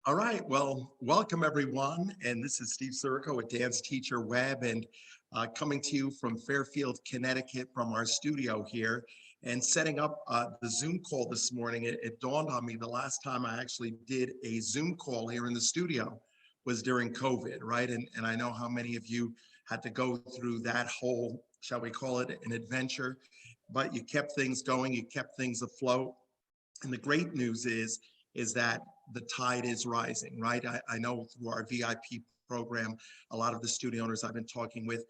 All right, well, welcome everyone. And this is Steve Sirico with Dance Teacher Web and coming to you from Fairfield, Connecticut from our studio here and setting up the Zoom call this morning. It dawned on me the last time I actually did a Zoom call here in the studio was during COVID, right? And I know how many of you had to go through that whole, shall we call it an adventure, but you kept things going, you kept things afloat. And the great news is that the tide is rising, right? I know through our VIP program, a lot of the studio owners I've been talking with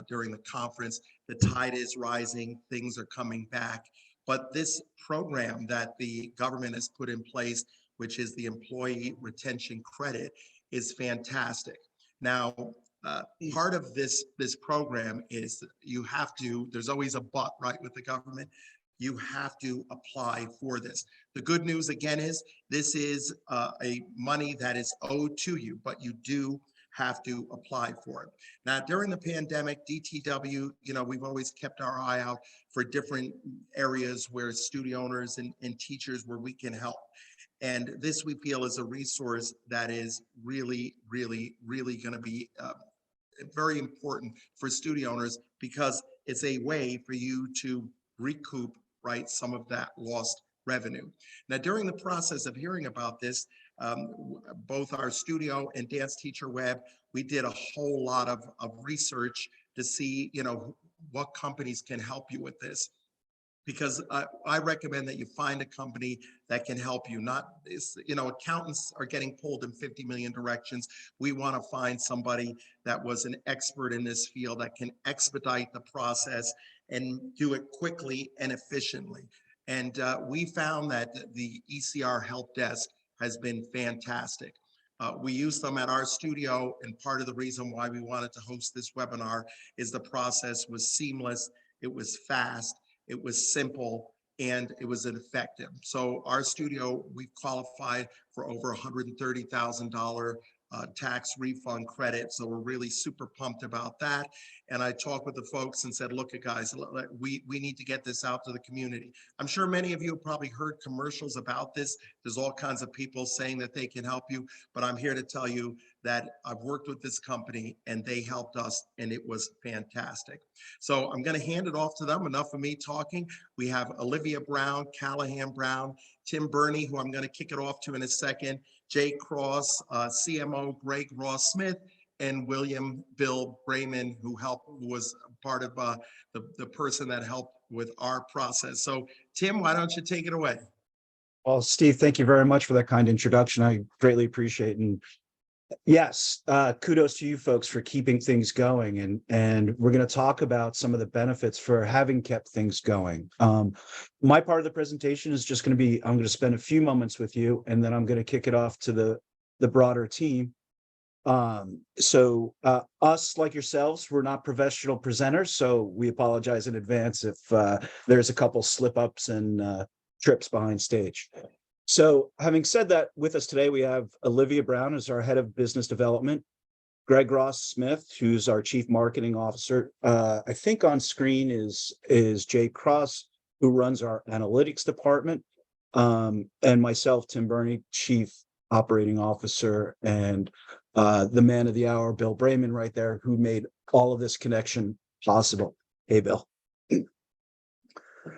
during the conference, the tide is rising, things are coming back. But this program that the government has put in place, which is the employee retention credit, is fantastic. Now, part of this program is you have to, there's always a but, right, with the government. You have to apply for this. The good news again is this is a money that is owed to you, but you do have to apply for it. Now, during the pandemic, DTW, we've always kept our eye out for different areas where studio owners and teachers where we can help. And this we feel is a resource that is really, really, really going to be very important for studio owners because it's a way for you to recoup, right, some of that lost revenue. Now, during the process of hearing about this, both our studio and Dance Teacher Web, we did a whole lot of research to see, what companies can help you with this. Because I recommend that you find a company that can help you. Not, accountants are getting pulled in 50 million directions. We want to find somebody that was an expert in this field that can expedite the process and do it quickly and efficiently. And we found that the ECR Help Desk has been fantastic. We use them at our studio, and part of the reason why we wanted to host this webinar is the process was seamless, it was fast, it was simple, and it was effective. So our studio, we've qualified for over $130,000 tax refund credit. So we're really super pumped about that. And I talked with the folks and said, look, guys, we need to get this out to the community. I'm sure many of you have probably heard commercials about this. There's all kinds of people saying that they can help you, but I'm here to tell you that I've worked with this company and they helped us and it was fantastic. So I'm going to hand it off to them. Enough of me talking. We have Olivia Brown, Callahan Brown, Tim Burney, who I'm going to kick it off to in a second, Jay Cross, CMO Greg Ross Smith, and William Bill Brayman, who was part of the person that helped with our process. So Tim, why don't you take it away? Well, Steve, thank you very much for that kind introduction. I greatly appreciate it. And yes, kudos to you folks for keeping things going. And we're going to talk about some of the benefits for having kept things going. My part of the presentation is just going to be, I'm going to spend a few moments with you, and then I'm going to kick it off to the broader team. Us, like yourselves, we're not professional presenters, so we apologize in advance if there's a couple slip-ups and trips behind stage. So having said that, with us today, we have Olivia Brown as our head of business development, Greg Ross Smith, who's our chief marketing officer. I think on screen is Jay Cross, who runs our analytics department, and myself, Tim Burney, chief operating officer, and the man of the hour, Bill Brayman, right there, who made all of this connection possible. Hey, Bill.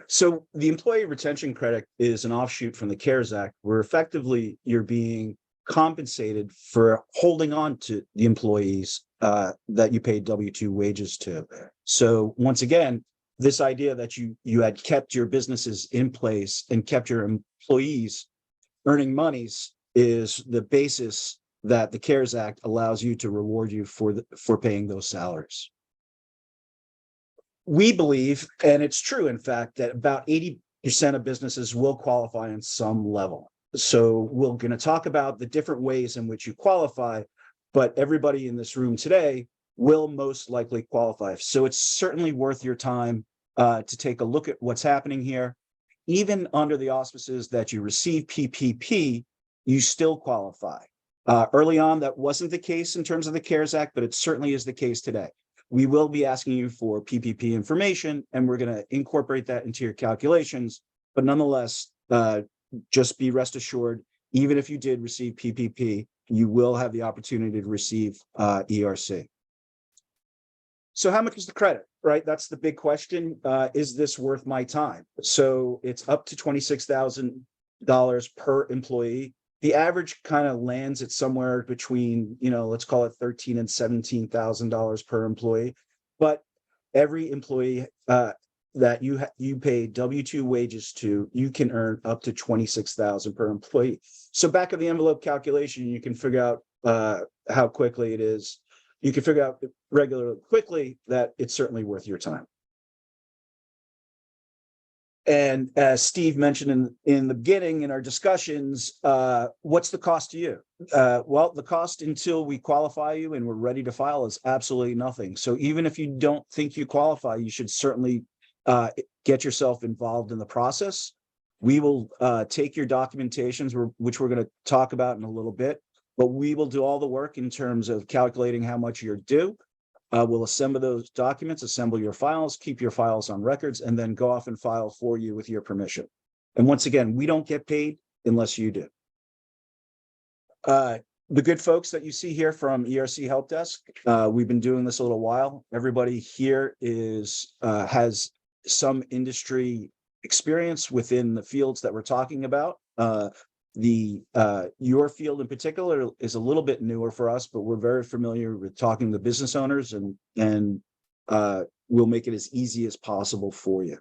So the employee retention credit is an offshoot from the CARES Act, where effectively you're being compensated for holding on to the employees that you paid W-2 wages to. So once again, this idea that you had kept your businesses in place and kept your employees earning monies is the basis that the CARES Act allows you to reward you for paying those salaries. We believe, and it's true, in fact, that about 80% of businesses will qualify on some level. So we're going to talk about the different ways in which you qualify, but everybody in this room today will most likely qualify. So it's certainly worth your time to take a look at what's happening here. Even under the auspices that you receive PPP, you still qualify. Early on, that wasn't the case in terms of the CARES Act, but it certainly is the case today. We will be asking you for PPP information, and we're going to incorporate that into your calculations. But nonetheless, just be rest assured, even if you did receive PPP, you will have the opportunity to receive ERC. So how much is the credit, right? That's the big question. Is this worth my time? So it's up to $26,000 per employee. The average kind of lands at somewhere between, let's call it $13,000 and $17,000 per employee. But every employee that you pay W-2 wages to, you can earn up to $26,000 per employee. So back of the envelope calculation, you can figure out how quickly it is. You can figure out regularly quickly that it's certainly worth your time. And as Steve mentioned in the beginning in our discussions, what's the cost to you? Well, the cost until we qualify you and we're ready to file is absolutely nothing. So even if you don't think you qualify, you should certainly get yourself involved in the process. We will take your documentations, which we're going to talk about in a little bit, but we will do all the work in terms of calculating how much you're due. We'll assemble those documents, assemble your files, keep your files on records, and then go off and file for you with your permission. And once again, we don't get paid unless you do. The good folks that you see here from ERC Help Desk, we've been doing this a little while. Everybody here has some industry experience within the fields that we're talking about. Your field in particular is a little bit newer for us, but we're very familiar with talking to business owners, and we'll make it as easy as possible for you.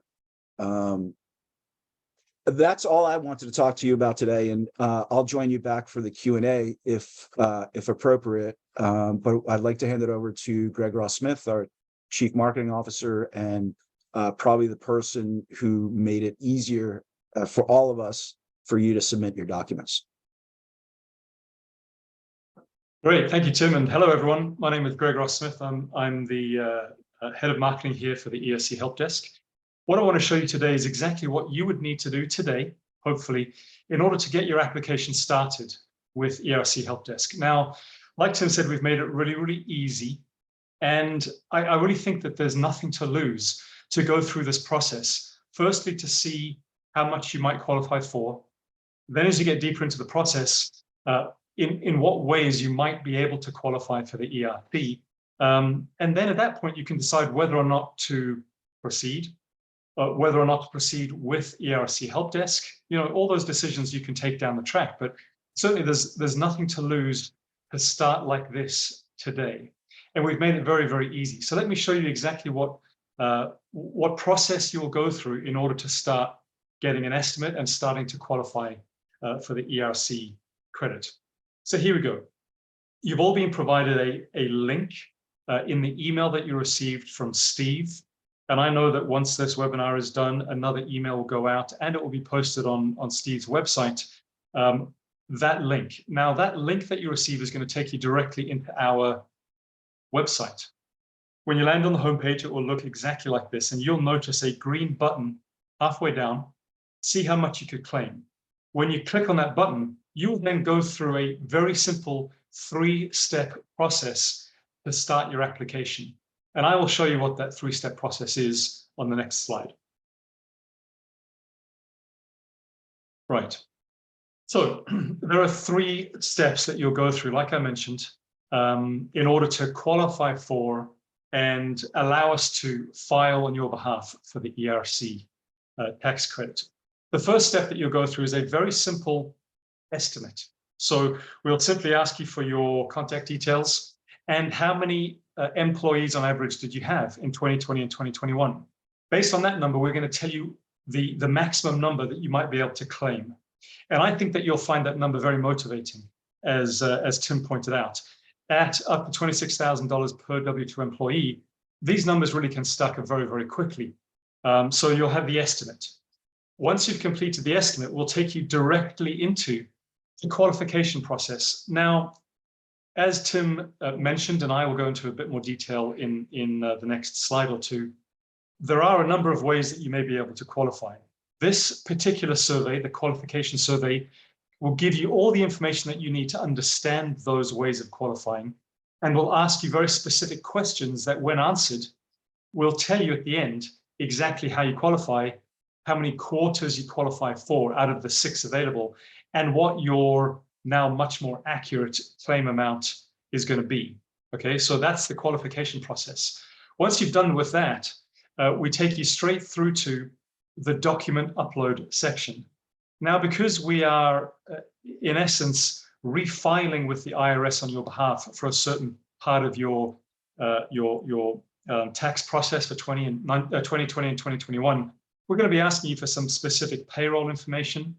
That's all I wanted to talk to you about today, and I'll join you back for the Q&A if appropriate. But I'd like to hand it over to Greg Ross Smith, our Chief Marketing Officer, and probably the person who made it easier for all of us for you to submit your documents. Great, thank you, Tim, and hello, everyone. My name is Greg Ross Smith. I'm the head of marketing here for the ERC Help Desk. What I want to show you today is exactly what you would need to do today, hopefully, in order to get your application started with ERC Help Desk. Now, like Tim said, we've made it really, really easy, and I really think that there's nothing to lose to go through this process. Firstly, to see how much you might qualify for. Then as you get deeper into the process, in what ways you might be able to qualify for the ERC. And then at that point, you can decide whether or not to proceed, whether or not to proceed with ERC Help Desk. All those decisions you can take down the track, but certainly there's nothing to lose to start like this today. And we've made it very, very easy. So let me show you exactly what process you'll go through in order to start getting an estimate and starting to qualify for the ERC credit. So here we go. You've all been provided a link in the email that you received from Steve. And I know that once this webinar is done, another email will go out and it will be posted on Steve's website, that link. Now, that link that you receive is going to take you directly into our website. When you land on the homepage, it will look exactly like this, and you'll notice a green button halfway down. See how much you could claim. When you click on that button, you will then go through a very simple 3-step process to start your application. And I will show you what that 3-step process is on the next slide. Right. So there are 3 steps that you'll go through, like I mentioned, in order to qualify for and allow us to file on your behalf for the ERC tax credit. The first step that you'll go through is a very simple estimate. So we'll simply ask you for your contact details and how many employees on average did you have in 2020 and 2021. Based on that number, we're going to tell you the maximum number that you might be able to claim. And I think that you'll find that number very motivating, as Tim pointed out. At up to $26,000 per W-2 employee, these numbers really can stack up very, very quickly. So you'll have the estimate. Once you've completed the estimate, we'll take you directly into the qualification process. Now, as Tim mentioned, and I will go into a bit more detail in the next slide or two, there are a number of ways that you may be able to qualify. This particular survey, the qualification survey, will give you all the information that you need to understand those ways of qualifying, and will ask you very specific questions that, when answered, will tell you at the end exactly how you qualify, how many quarters you qualify for out of the 6 available, and what your now much more accurate claim amount is going to be. Okay, so that's the qualification process. Once you've done with that, we take you straight through to the document upload section. Now, because we are, in essence, refiling with the IRS on your behalf for a certain part of your tax process for 2020 and 2021, we're going to be asking you for some specific payroll information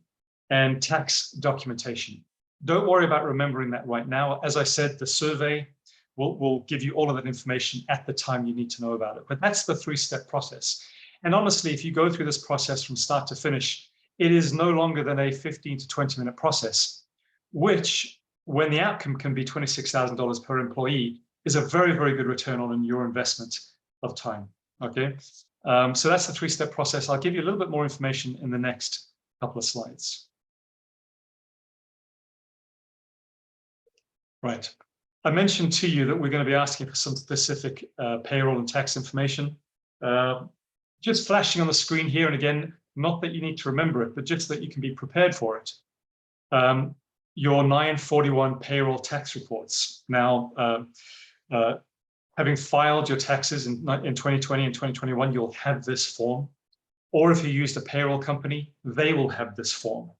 and tax documentation. Don't worry about remembering that right now. As I said, the survey will give you all of that information at the time you need to know about it. But that's the three-step process. And honestly, if you go through this process from start to finish, it is no longer than a 15 to 20-minute process, which, when the outcome can be $26,000 per employee, is a very, very good return on your investment of time. Okay, so that's the three-step process. I'll give you a little bit more information in the next couple of slides. Right. I mentioned to you that we're going to be asking for some specific payroll and tax information. Just flashing on the screen here, and again, not that you need to remember it, but just that you can be prepared for it. Your 941 payroll tax reports. Now, having filed your taxes in 2020 and 2021, you'll have this form. Or if you used a payroll company, they will have this form.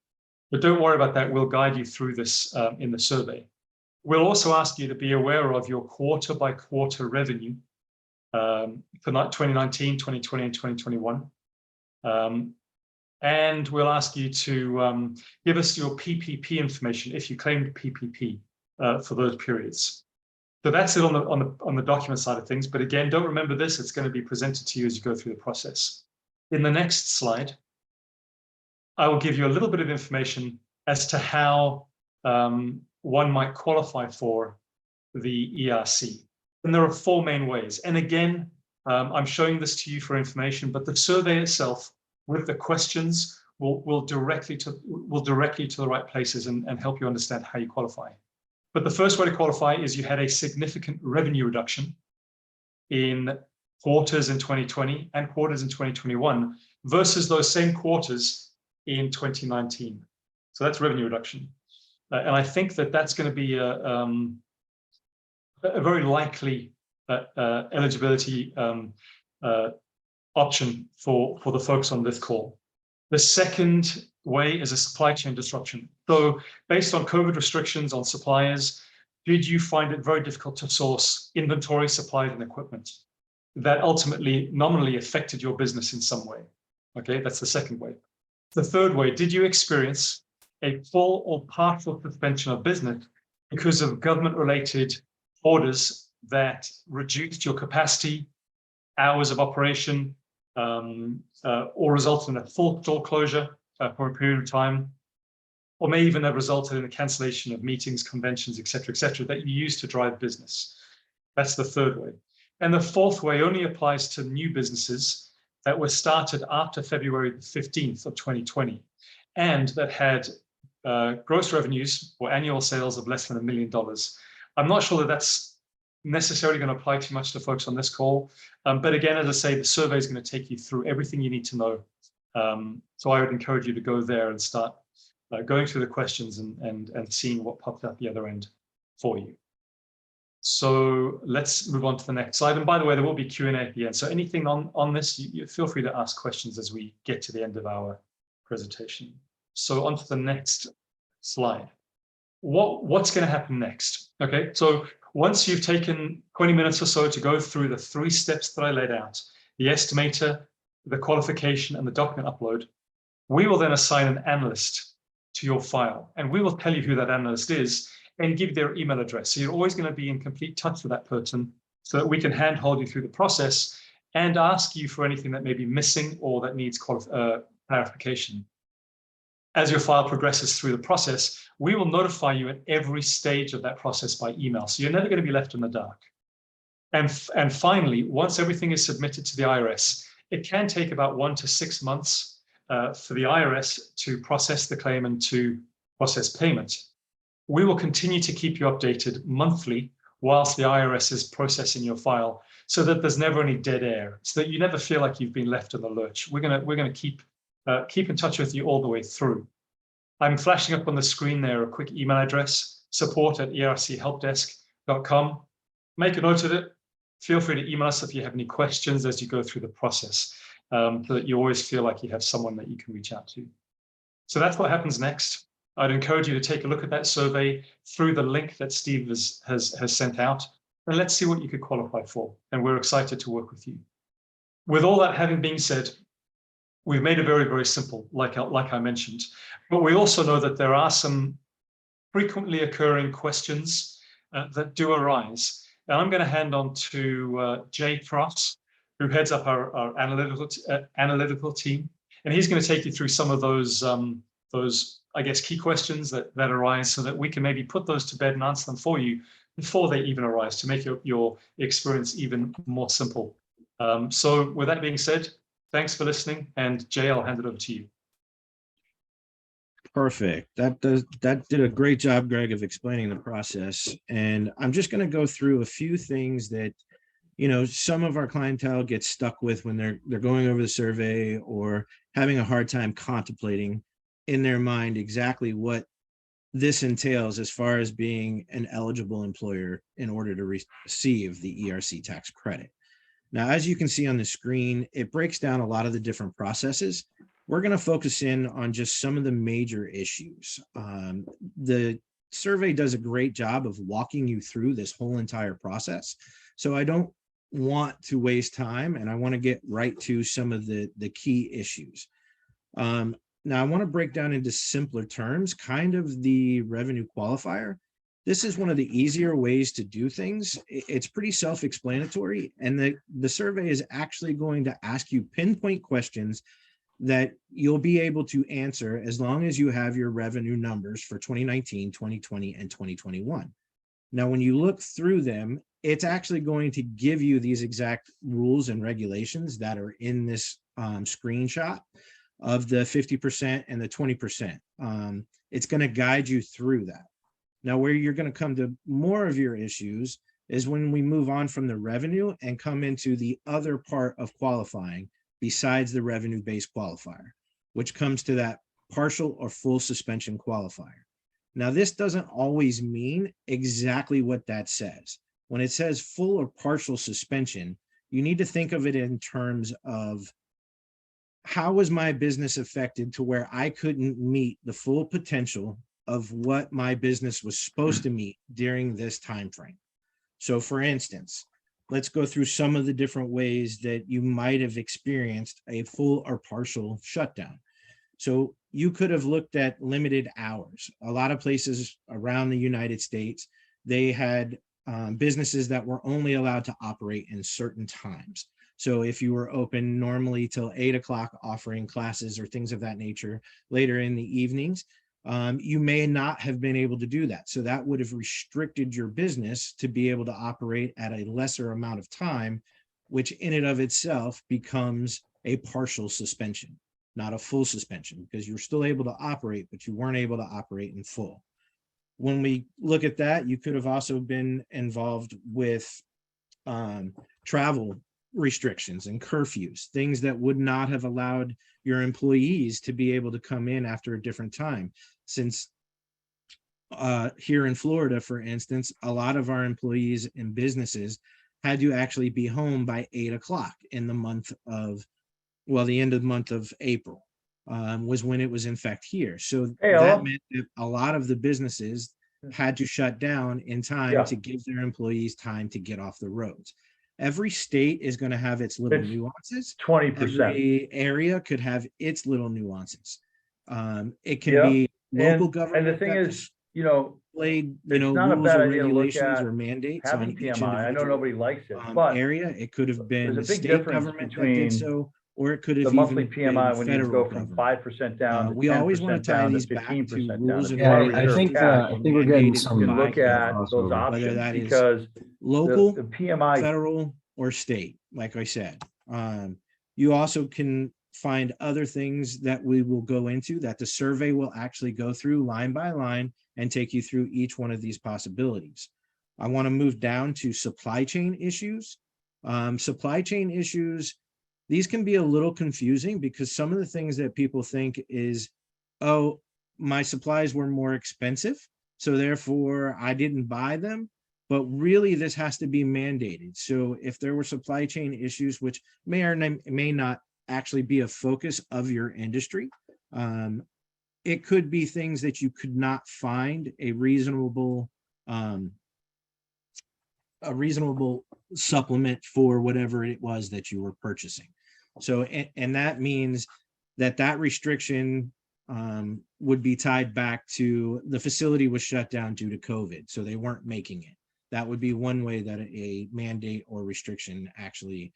But don't worry about that. We'll guide you through this in the survey. We'll also ask you to be aware of your quarter-by-quarter revenue for 2019, 2020, and 2021. And we'll ask you to give us your PPP information if you claimed PPP for those periods. So that's it on the document side of things. But again, don't remember this. It's going to be presented to you as you go through the process. In the next slide, I will give you a little bit of information as to how one might qualify for the ERC. And there are four main ways. And again, I'm showing this to you for information, but the survey itself with the questions will directly to the right places and help you understand how you qualify. But the first way to qualify is you had a significant revenue reduction in quarters in 2020 and quarters in 2021 versus those same quarters in 2019. So that's revenue reduction. And I think that that's going to be a very likely eligibility option for the folks on this call. The second way is a supply chain disruption. So based on COVID restrictions on suppliers, did you find it very difficult to source inventory, supplies, and equipment that ultimately nominally affected your business in some way? Okay, that's the second way. The third way, did you experience a full or partial suspension of business because of government-related orders that reduced your capacity, hours of operation, or resulted in a full store closure for a period of time, or may even have resulted in a cancellation of meetings, conventions, et cetera, that you use to drive business? That's the third way. And the fourth way only applies to new businesses that were started after February 15th of 2020 and that had gross revenues or annual sales of less than $1 million. I'm not sure that that's necessarily going to apply too much to folks on this call. But again, as I say, the survey is going to take you through everything you need to know. So I would encourage you to go there and start going through the questions and seeing what popped up the other end for you. So let's move on to the next slide. And by the way, there will be Q&A at the end. So anything on this, you feel free to ask questions as we get to the end of our presentation. So on to the next slide. What's going to happen next? Okay, so once you've taken 20 minutes or so to go through the 3 steps that I laid out, the estimator, the qualification, and the document upload, we will then assign an analyst to your file. And we will tell you who that analyst is and give their email address. So you're always going to be in complete touch with that person so that we can handhold you through the process and ask you for anything that may be missing or that needs clarification. As your file progresses through the process, we will notify you at every stage of that process by email. So you're never going to be left in the dark. And finally, once everything is submitted to the IRS, it can take about 1 to 6 months for the IRS to process the claim and to process payment. We will continue to keep you updated monthly whilst the IRS is processing your file so that there's never any dead air, so that you never feel like you've been left in the lurch. We're gonna keep in touch with you all the way through. I'm flashing up on the screen there a quick email address, support@erchelpdesk.com. Make a note of it. Feel free to email us if you have any questions as you go through the process, so that you always feel like you have someone that you can reach out to. So that's what happens next. I'd encourage you to take a look at that survey through the link that Steve has sent out, and let's see what you could qualify for. And we're excited to work with you. With all that having been said, we've made it very, very simple, like I mentioned. But we also know that there are some frequently occurring questions that do arise. And I'm going to hand on to Jay Cross, who heads up our analytical team. And he's going to take you through some of those I guess, key questions that arise, so that we can maybe put those to bed and answer them for you before they even arise, to make your experience even more simple. So with that being said, thanks for listening. And Jay, I'll hand it over to you. Perfect. That did a great job, Greg, of explaining the process. And I'm just going to go through a few things that, you know, some of our clientele gets stuck with when they're going over the survey, or having a hard time contemplating in their mind exactly what this entails as far as being an eligible employer in order to receive the ERC tax credit. Now, as you can see on the screen, it breaks down a lot of the different processes. We're going to focus in on just some of the major issues. The survey does a great job of walking you through this whole entire process. So I don't want to waste time, and I want to get right to some of the key issues. Now, I want to break down into simpler terms, kind of the revenue qualifier. This is one of the easier ways to do things. It's pretty self-explanatory, and the survey is actually going to ask you pinpoint questions that you'll be able to answer as long as you have your revenue numbers for 2019, 2020, and 2021. Now, when you look through them, it's actually going to give you these exact rules and regulations that are in this screenshot of the 50% and the 20%. It's going to guide you through that. Now, where you're going to come to more of your issues is when we move on from the revenue and come into the other part of qualifying besides the revenue-based qualifier, which comes to that partial or full suspension qualifier. Now, this doesn't always mean exactly what that says. When it says full or partial suspension, you need to think of it in terms of, how was my business affected to where I couldn't meet the full potential of what my business was supposed to meet during this time frame? So for instance, let's go through some of the different ways that you might have experienced a full or partial shutdown. So you could have looked at limited hours. A lot of places around the United States, they had businesses that were only allowed to operate in certain times. So if you were open normally till 8 o'clock, offering classes or things of that nature later in the evenings, you may not have been able to do that. So that would have restricted your business to be able to operate at a lesser amount of time, which in and of itself becomes a partial suspension, not a full suspension, because you're still able to operate, but you weren't able to operate in full. When we look at that, you could have also been involved with travel restrictions and curfews, things that would not have allowed your employees to be able to come in after a different time. Since here in Florida, for instance, a lot of our employees and businesses had to actually be home by 8 o'clock in the month of, well, the end of the month of April was when it was in fact here. So that meant that a lot of the businesses had to shut down in time to give their employees time to get off the roads. Every state is going to have its little nuances. 20%. Every area could have its little nuances. It can be local government. And the thing is, you know, it's not a rules bad or idea to look regulations at or mandates having on each PMI. I know individual nobody likes it, but area. It could have been there's the a big state difference government that between did so, or it could have the monthly even PMI been when you federal go from government. 5% down to We always want 10% to tie down to these back to 15% rules down. and If you want to I reserve think cash, I think we're getting mandated some you can look at crossover. those whether options that is because local, the PMI federal, or state. Like I said, you also can find other things that we will go into that the survey will actually go through line by line and take you through each one of these possibilities. I want to move down to supply chain issues. Supply chain issues, these can be a little confusing because some of the things that people think is, oh, my supplies were more expensive, so therefore I didn't buy them. But really, this has to be mandated. So if there were supply chain issues, which may or may not actually be a focus of your industry, it could be things that you could not find a reasonable supplement for whatever it was that you were purchasing. So, and that means that restriction would be tied back to the facility was shut down due to COVID, so they weren't making it. That would be one way that a mandate or restriction actually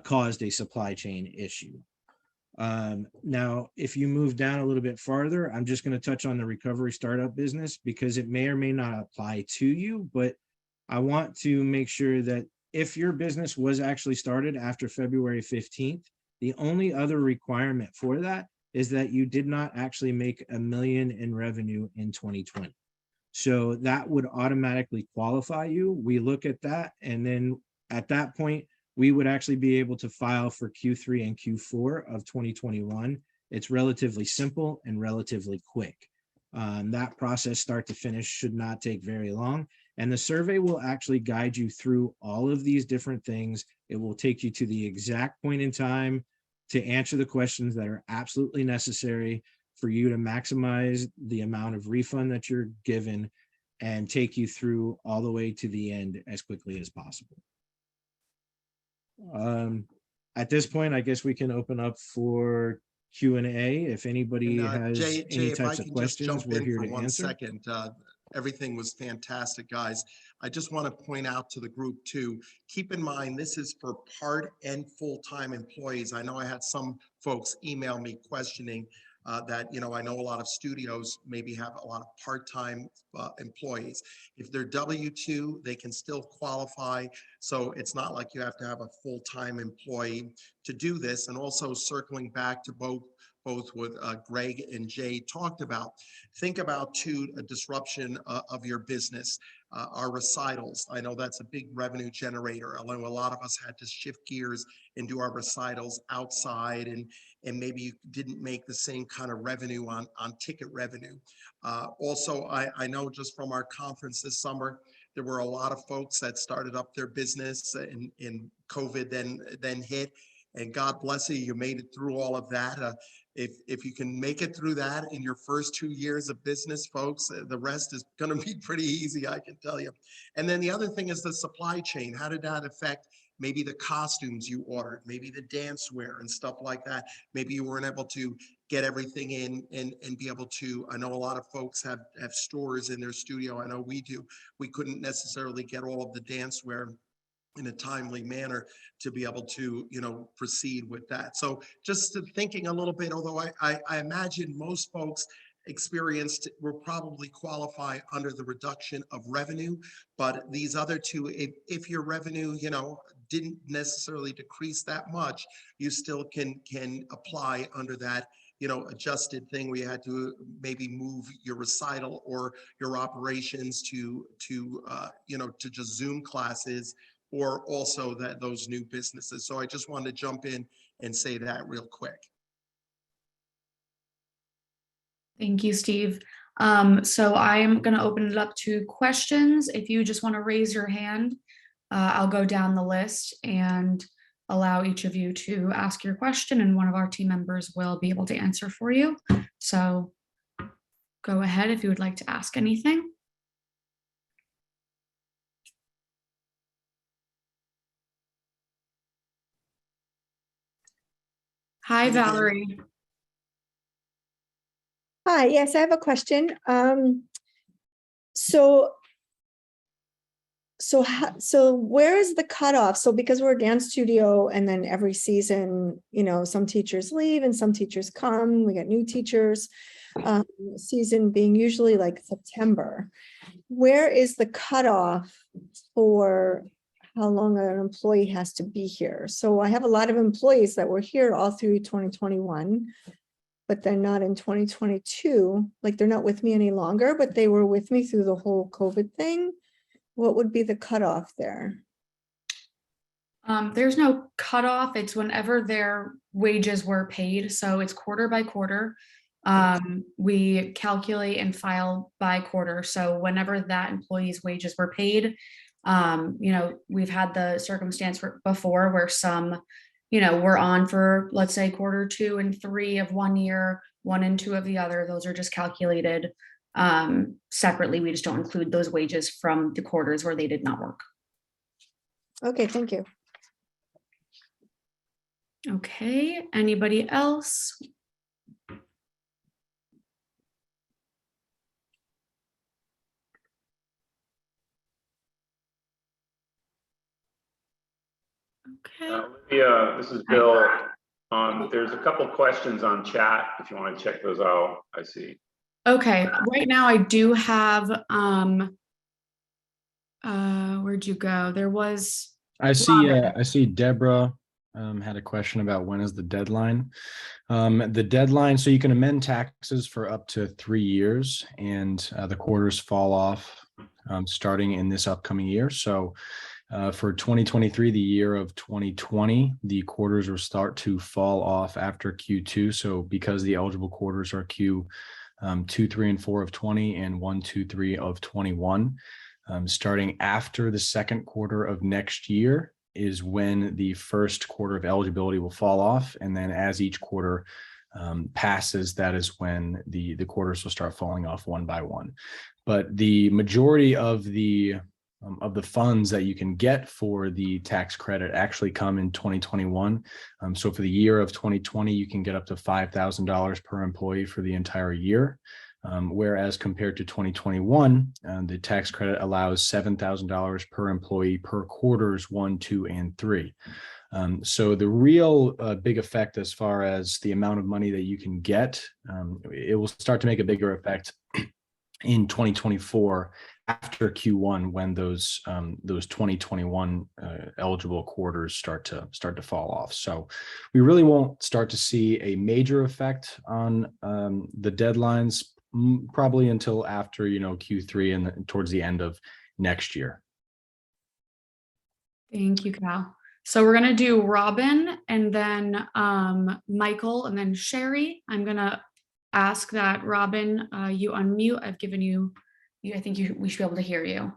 caused a supply chain issue. Now, if you move down a little bit farther, I'm just going to touch on the recovery startup business because it may or may not apply to you, but I want to make sure that if your business was actually started after February 15th, the only other requirement for that is that you did not actually make $1 million in revenue in 2020. So that would automatically qualify you. We look at that, and then at that point, we would actually be able to file for Q3 and Q4 of 2021. It's relatively simple and relatively quick. That process start to finish should not take very long. And the survey will actually guide you through all of these different things. It will take you to the exact point in time to answer the questions that are absolutely necessary for you to maximize the amount of refund that you're given and take you through all the way to the end as quickly as possible. At this point, I guess we can open up for Q&A. If anybody has Jay, any if I types of can just questions, jump we're in here for to 1 answer. second. Everything was fantastic, guys. I just want to point out to the group too, keep in mind, this is for part and full-time employees. I know I had some folks email me questioning that, I know a lot of studios maybe have a lot of part-time employees. If they're W-2, they can still qualify. So it's not like you have to have a full-time employee to do this. And also circling back to both what Greg and Jay talked about. Think about too, a disruption of your business. Our recitals, I know that's a big revenue generator. I know a lot of us had to shift gears and do our recitals outside, and maybe you didn't make the same kind of revenue on ticket revenue. Also, I know just from our conference this summer, there were a lot of folks that started up their business in COVID then hit. And God bless you, you made it through all of that. If you can make it through that in your first 2 years of business, folks, the rest is going to be pretty easy, I can tell you. And then the other thing is the supply chain. How did that affect maybe the costumes you ordered, maybe the dance wear and stuff like that? Maybe you weren't able to get everything in and be able to, I know a lot of folks have stores in their studio. I know we do. We couldn't necessarily get all of the dance wear in a timely manner to be able to, proceed with that. So just thinking a little bit, although I imagine most folks will probably qualify under the reduction of revenue, but these other two, if your revenue, didn't necessarily decrease that much, you still can apply under that adjusted thing. We had to maybe move your recital or your operations to just Zoom classes, or also those new businesses. So I just wanted to jump in and say that real quick. Thank you, Steve. So I'm going to open it up to questions. If you just want to raise your hand, I'll go down the list and allow each of you to ask your question, and one of our team members will be able to answer for you. So go ahead if you would like to ask anything. Hi, Valerie. Hi, yes, I have a question. So where is the cutoff? So because we're a dance studio, and then every season, some teachers leave and some teachers come, we get new teachers, season being usually like September. Where is the cutoff for how long an employee has to be here? So I have a lot of employees that were here all through 2021, but they're not in 2022. Like, they're not with me any longer, but they were with me through the whole COVID thing. What would be the cutoff there? There's no cutoff. It's whenever their wages were paid. So it's quarter by quarter. We calculate and file by quarter. So whenever that employee's wages were paid, we've had the circumstance before where some, were on for, let's say, quarter 2 and 3 of one year, 1 and 2 of the other. Those are just calculated separately. We just don't include those wages from the quarters where they did not work. Okay, thank you. Okay, anybody else? Okay. This is Bill. There's a couple questions on chat if you want to check those out. I see. Okay, right now I do have, where'd you go? There was. I see Deborah had a question about when is the deadline. The deadline, so you can amend taxes for up to 3 years, and the quarters fall off starting in this upcoming year. So for 2023, the year of 2020, the quarters will start to fall off after Q2. So because the eligible quarters are Q 2, 3, and 4 of 20 and 1, 2, 3 of 21. Starting after the second quarter of next year is when the first quarter of eligibility will fall off. And then as each quarter passes, that is when the quarters will start falling off one by one. But the majority of the funds that you can get for the tax credit actually come in 2021. So for the year of 2020, you can get up to $5,000 per employee for the entire year. Whereas compared to 2021, the tax credit allows $7,000 per employee per quarters 1, 2, and 3. So the real big effect as far as the amount of money that you can get, it will start to make a bigger effect in 2024 after Q1 when those 2021 eligible quarters start to fall off. So we really won't start to see a major effect on the deadlines probably until after Q3 and towards the end of next year. Thank you, Cal. So we're gonna do Robin and then Michael and then Sherry. I'm gonna ask that Robin, you unmute. I've given you. I think we should be able to hear you.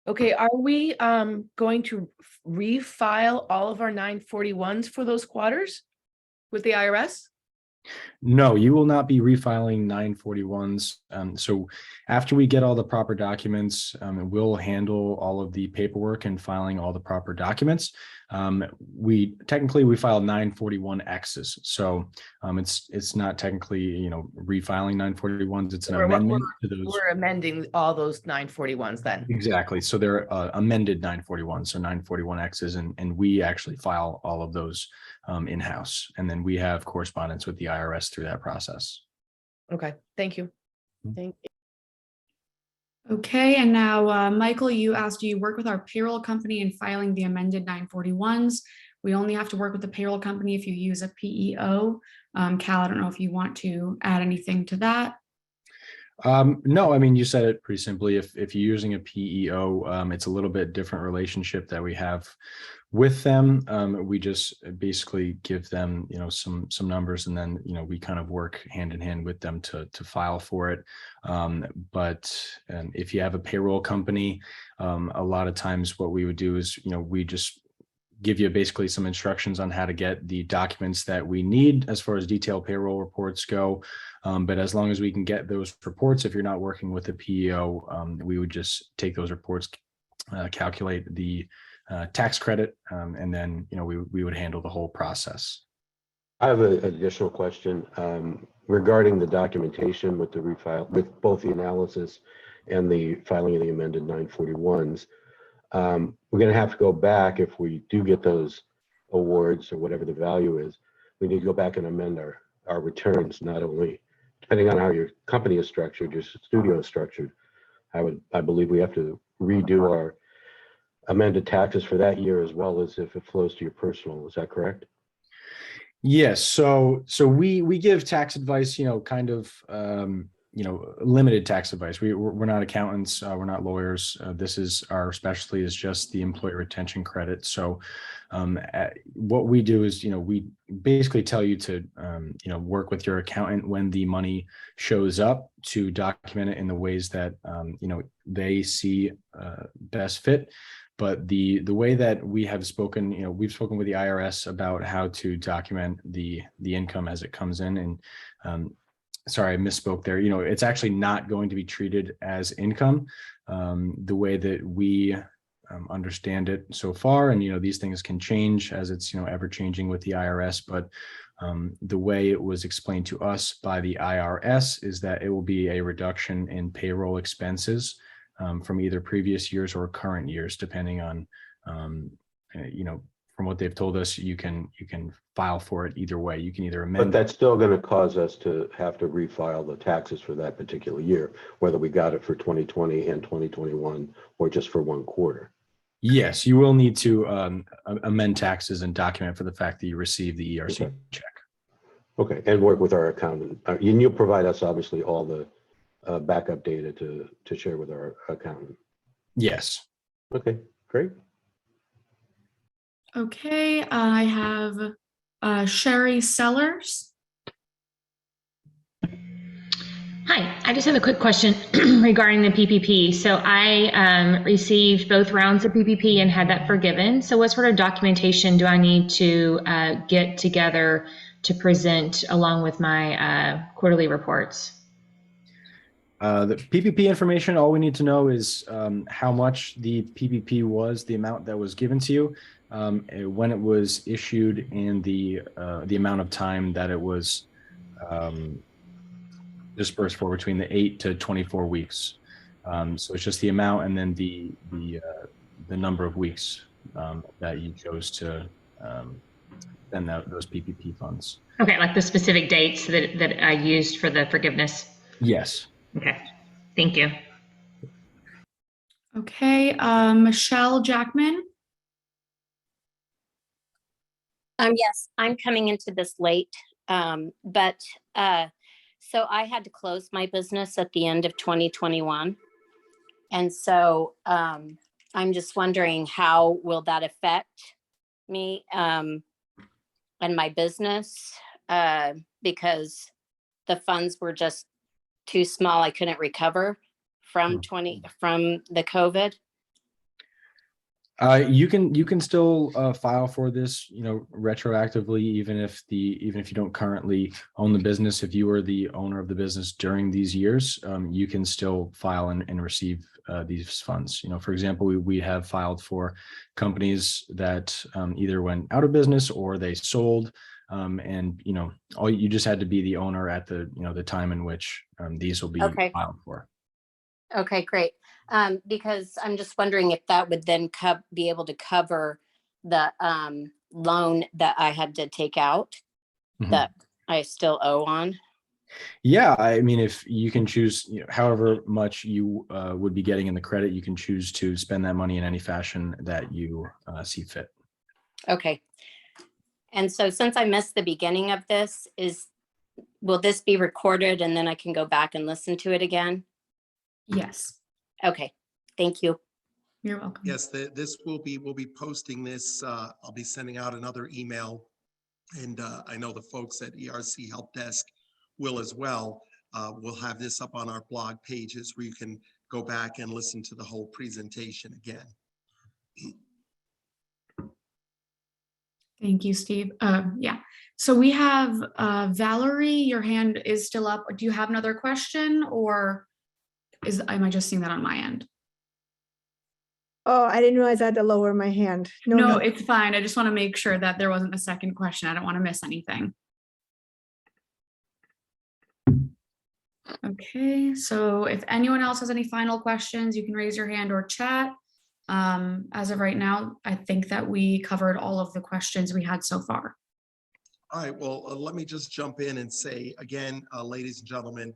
Okay, are we going to refile all of our 941s for those quarters with the IRS? No, you will not be refiling 941s. So after we get all the proper documents, we'll handle all of the paperwork and filing all the proper documents. We file 941Xs. So it's not technically, refiling 941s. It's an amendment to those. We're amending all those 941s then. Exactly. So they're amended 941s, so 941Xs, and we actually file all of those in-house. And then we have correspondence with the IRS through that process. Okay, thank you. Thank you. Okay, and now Michael, you asked, do you work with our payroll company in filing the amended 941s? We only have to work with the payroll company if you use a PEO. Cal, I don't know if you want to add anything to that. No, I mean, you said it pretty simply. If you're using a PEO, it's a little bit different relationship that we have with them. We just basically give them, some numbers, and then, we kind of work hand in hand with them to file for it. But if you have a payroll company, a lot of times what we would do is, we just give you basically some instructions on how to get the documents that we need as far as detailed payroll reports go. But as long as we can get those reports, if you're not working with a PEO, we would just take those reports, calculate the tax credit, and then we would handle the whole process. I have an additional question regarding the documentation with the refile, with both the analysis and the filing of the amended 941s. We're going to have to go back if we do get those awards or whatever the value is. We need to go back and amend our returns, not only depending on how your company is structured, your studio is structured. I believe we have to redo our amended taxes for that year as well as if it flows to your personal. Is that correct? Yes. So we give tax advice, kind of limited tax advice. We're not accountants. We're not lawyers. This is our specialty is just the employee retention credit. So what we do is, we basically tell you to, work with your accountant when the money shows up to document it in the ways that, they see best fit. But the way that we have spoken, we've spoken with the IRS about how to document the income as it comes in. And sorry, I misspoke there. It's actually not going to be treated as income the way that we understand it so far. And, these things can change as it's, ever changing with the IRS. But the way it was explained to us by the IRS is that it will be a reduction in payroll expenses from either previous years or current years, depending on, from what they've told us, you can file for it either way. You can either amend. But that's still going to cause us to have to refile the taxes for that particular year, whether we got it for 2020 and 2021 or just for one quarter. Yes, you will need to amend taxes and document for the fact that you received the ERC check. Okay, and work with our accountant. And you'll provide us obviously all the backup data to share with our accountant. Yes. Okay, great. Okay, I have Sherry Sellers. Hi, I just have a quick question regarding the PPP. So I received both rounds of PPP and had that forgiven. So what sort of documentation do I need to get together to present along with my quarterly reports? The PPP information, all we need to know is how much the PPP was, the amount that was given to you, when it was issued, and the amount of time that it was dispersed for, between the 8 to 24 weeks. So it's just the amount and then the number of weeks that you chose to spend those PPP funds. Okay, like the specific dates that I used for the forgiveness. Yes. Okay, thank you. Okay, Michelle Jackman. Yes, I'm coming into this late, but so I had to close my business at the end of 2021. And so I'm just wondering, how will that affect me and my business? Because the funds were just too small. I couldn't recover from the COVID. You can still file for this, retroactively, even if you don't currently own the business. If you were the owner of the business during these years, you can still file and receive these funds. For example, we have filed for companies that either went out of business or they sold, and all you just had to be the owner at the time in which these will be filed for. Okay, great. Because I'm just wondering if that would then be able to cover the loan that I had to take out that I still owe on. Yeah, I mean, if you can choose, however much you would be getting in the credit, you can choose to spend that money in any fashion that you see fit. Okay. And so since I missed the beginning of this, will this be recorded and then I can go back and listen to it again? Yes. Okay, thank you. You're welcome. Yes, we'll be posting this. I'll be sending out another email, and I know the folks at ERC Help Desk will as well. We'll have this up on our blog pages where you can go back and listen to the whole presentation again. Thank you, Steve. Yeah. So we have Valerie, your hand is still up. Do you have another question, or am I just seeing that on my end? Oh, I didn't realize I had to lower my hand. No, it's fine. I just want to make sure that there wasn't a second question. I don't want to miss anything. Okay, so if anyone else has any final questions, you can raise your hand or chat. As of right now, I think that we covered all of the questions we had so far. All right, well, let me just jump in and say again, ladies and gentlemen,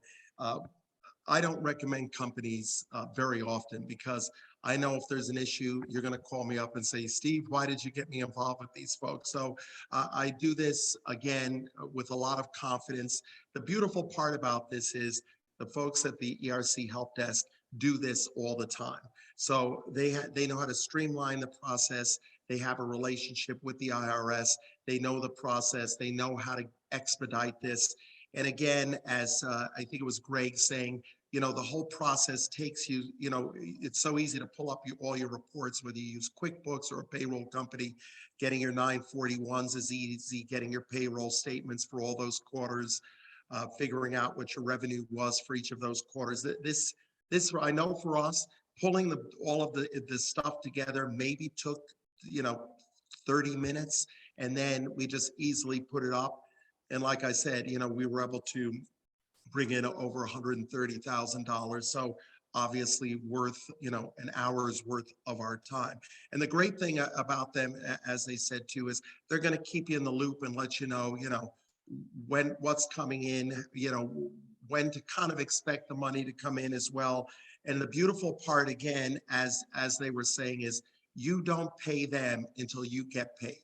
I don't recommend companies very often, because I know if there's an issue, you're going to call me up and say, Steve, why did you get me involved with these folks? So I do this again with a lot of confidence. The beautiful part about this is The folks at the ERC Help Desk do this all the time. So they know how to streamline the process. They have a relationship with the IRS. They know the process. They know how to expedite this. And again, as I think it was Greg saying, you know, the whole process takes you, you know, it's so easy to pull up all your reports, whether you use QuickBooks or a payroll company. Getting your 941s is easy, getting your payroll statements for all those quarters, figuring out what your revenue was for each of those quarters. This I know for us, pulling all of the stuff together maybe took, you know, 30 minutes, and then we just easily put it up. And like I said, you know, we were able to bring in over $130,000. So obviously worth, you know, an hour's worth of our time. And the great thing about them, as they said too, is they're going to keep you in the loop and let you know, when what's coming in, you know, when to kind of expect the money to come in as well. And the beautiful part, again, as they were saying, is you don't pay them until you get paid.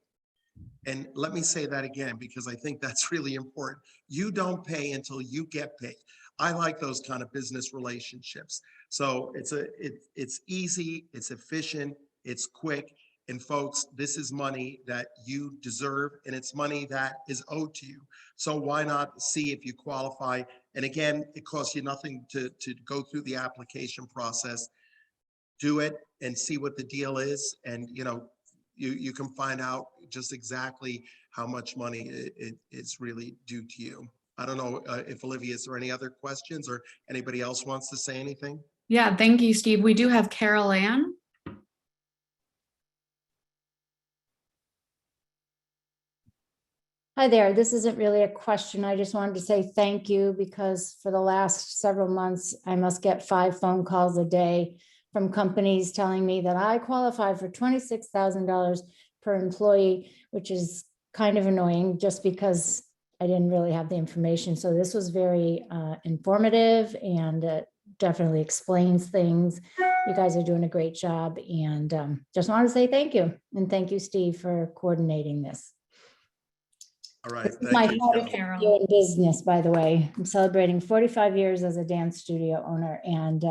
And let me say that again, because I think that's really important. You don't pay until you get paid. I like those kind of business relationships. So it's easy, it's efficient, it's quick. And folks, this is money that you deserve, and it's money that is owed to you. So why not see if you qualify? And again, it costs you nothing to go through the application process. Do it and see what the deal is. And, you know, you can find out just exactly how much money it's really due to you. I don't know if Olivia, is there any other questions or anybody else wants to say anything? Yeah, thank you, Steve. We do have Carol Ann. Hi there. This isn't really a question. I just wanted to say thank you, because for the last several months, I must get 5 phone calls a day from companies telling me that I qualify for $26,000 per employee, which is kind of annoying just because I didn't really have the information. So this was very informative, and definitely explains things. You guys are doing a great job, and just want to say thank you. And thank you, Steve, for coordinating this. All right, My thank you, Carol. Business, by the way. I'm celebrating 45 years as a dance studio owner, and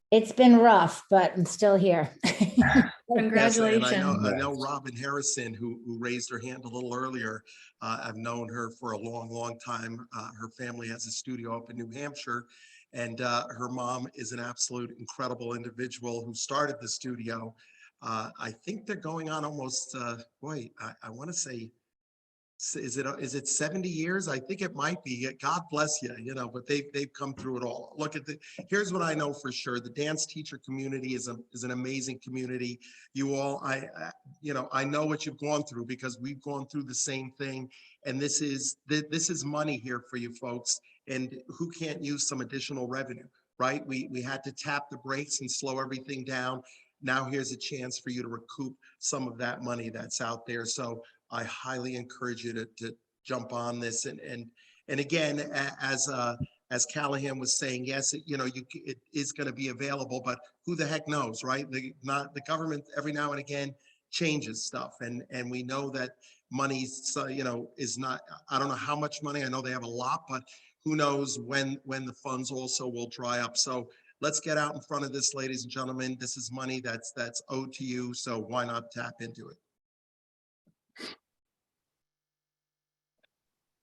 it's been rough, but I'm still here. Congratulations. Yes, and I know Robin Harrison, who raised her hand a little earlier. I've known her for a long, long time. Her family has a studio up in New Hampshire, and her mom is an absolute incredible individual who started the studio. I think they're going on almost, I want to say, is it 70 years? I think it might be. God bless you, but they've come through it all. Look at here's what I know for sure. The dance teacher community is an amazing community. You all, I know what you've gone through, because we've gone through the same thing. And this is money here for you folks. And who can't use some additional revenue, right? We had to tap the brakes and slow everything down. Now here's a chance for you to recoup some of that money that's out there. So I highly encourage you to jump on this. And again, as Callahan was saying, yes, it is going to be available, but who the heck knows, right? The government every now and again changes stuff, and we know that money, is not. I don't know how much money. I know they have a lot, but who knows when the funds also will dry up. So let's get out in front of this, ladies and gentlemen. This is money that's owed to you, so why not tap into it?